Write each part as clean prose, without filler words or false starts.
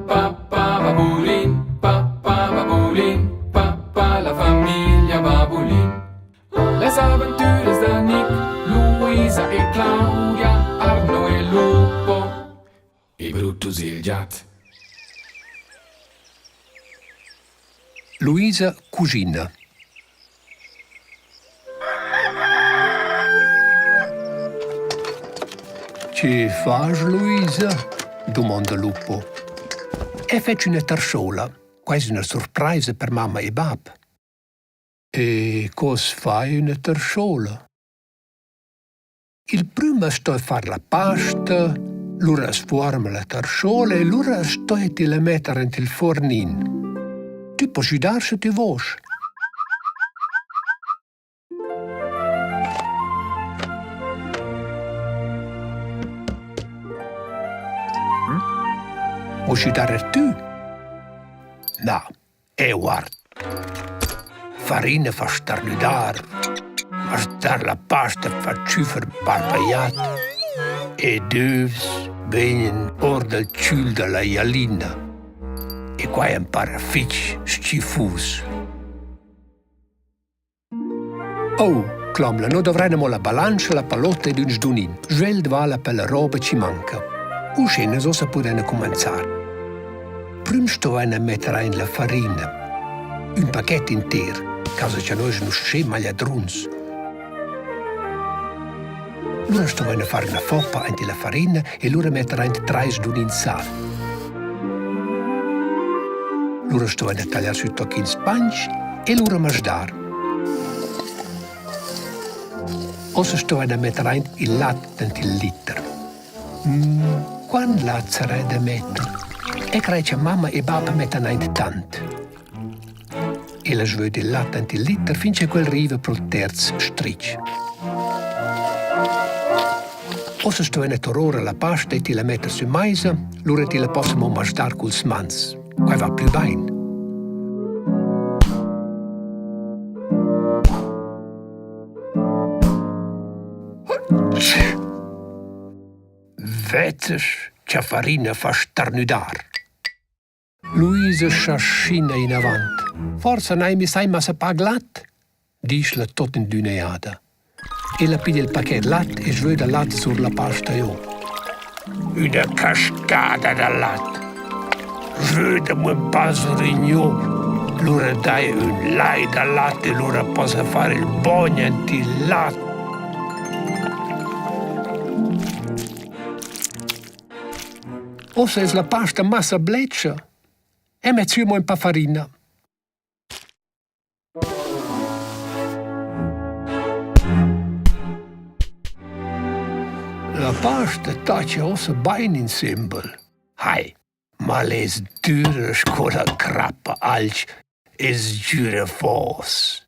Babulin, papà, la famiglia Babulin. Les aventures de Nick, Luisa e Claudia, Arno e Lupo, e Brutus il gat. Luisa cucina. Che fai, Luisa? Domanda Lupo. E faccio una tarsciola, quasi una sorpresa per mamma e bab. E cosa fai una tarsciola? Il primo sto a fare la pasta, l'ora sforma la tarsciola e l'ora sto a te la mettere nel fornin. Tu puoi aiutare se ti vuoi. Vuoi aiutare tu? No, e guarda. Farina fa starnudare, ma star la pasta fa ciufer barbaiata e dövs vengono or dal ciul della ialina e qua è un parafic schifus. Oh, clamla, no dovremmo la balancia, la palotta ed un sdunin. Sveld vala per la roba ci manca. Uscene so se potene cominciare. Prima sto a mettere in la farina, un pacchetto intero, caso che noi non scema gli adruns. Allora sto a fare una foppa in la farina e allora mettere in 3 sdunin sal. Allora sto a tagliare sui tocchi in spanci e allora masdare. Ossa sto a mettere il latte nel litro. Quando latte sarà da mettere? E credo che mamma e papà mettono in tanto. E la svede il latte nel litro finché quel riva per il terzo striscio. Ossa sto a torrare la pasta e ti la mettere su maisa, allora ti la possiamo masdare col smans. Qua va più bene. Vezzes che farina fa starnudar. Luisa sciascina in avanti. Forse non mi sai ma se pag latte? Dice la tot in duneada. E la piglia il pacchetto latte e svede latte sulla pasta io. Una cascata da latte. Svedemi un passo rigno. Allora dai un lai da latte e allora posso fare il bagno di latte. O se è la pasta massa bleccia e mettiamo un po' farina. La pasta taccia ossa bene insieme. Hai, ma le dure scola crappa alci e giure fos.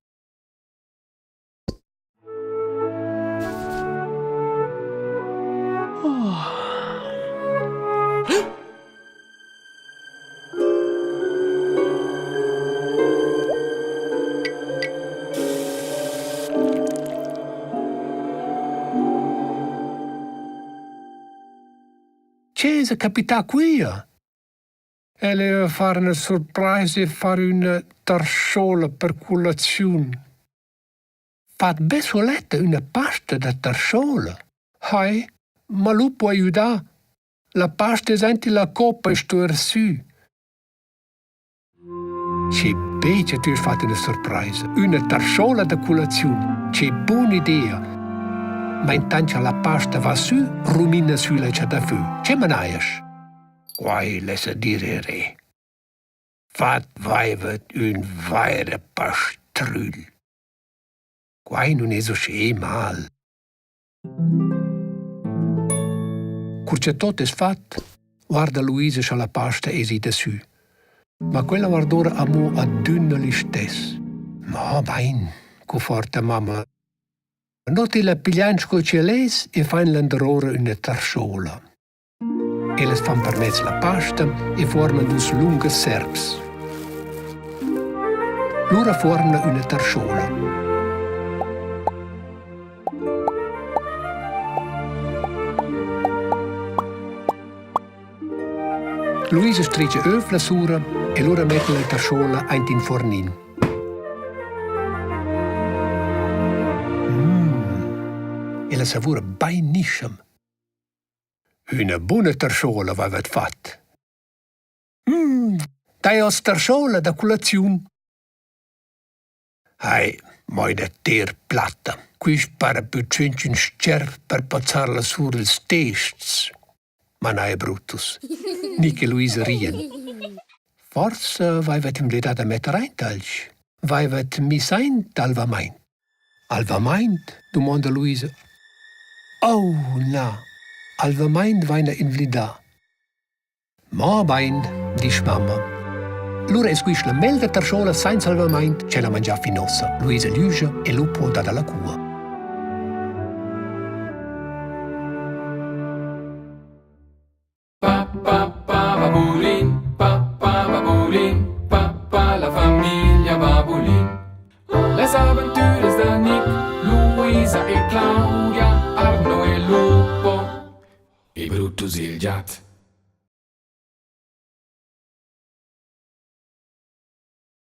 Che è capitato qui? E le fare una sorpresa e fare una tarsciola per colazione. Fate bessoletta una pasta da tarsciola. Hai, ma lui può aiutare. La pasta è senti la coppa e sto su. Che bene tu hai fatto una sorpresa. Una tarsciola da colazione. Che buona idea. Ma intanto la pasta va su, rumina sulla città da fu. Che manaias? Guai, lascia dire re. Fat vaivet un vaire pastrul. Guai non è so che mal. Curce tot è fatto, guarda Luisa c'ha la pasta e si da su. Ma quella guardora amo a dunna li stess. Ma bain, co forte mamma. Noti la pigliansco celes e fan l'androre una tarsciola. E le fan per mezzo la pasta e formano dus lunghe serps. Lura formano una tarsciola. Luisa strice öv la sura e loro mette la tasciola in fornin. E la savura beinissem. Una buona tasciola aveva fatto. Dai os tasciola da colazione. Hai, moi da ter plata. Quis para bucentun scer per pazzarla sur ils tests. Ma nae brutus. Ni che Luisa rien. Forse vaivet im ledata metter eintalch. Vaivet mi sein d'alva maint. Alva maint, domanda Luisa. Oh, na. Alva maint vaina in vlida. Ma bain, dice mamma. Lura esquisce la melda tarsciola senza alva maint, c'è la mangia finossa. Luisa luce e lo può dare alla cua. Babulin, papà la famiglia Babulin. Les aventures de Nick, Luisa e Claudia, Arno e Lupo, e Brutus il gat.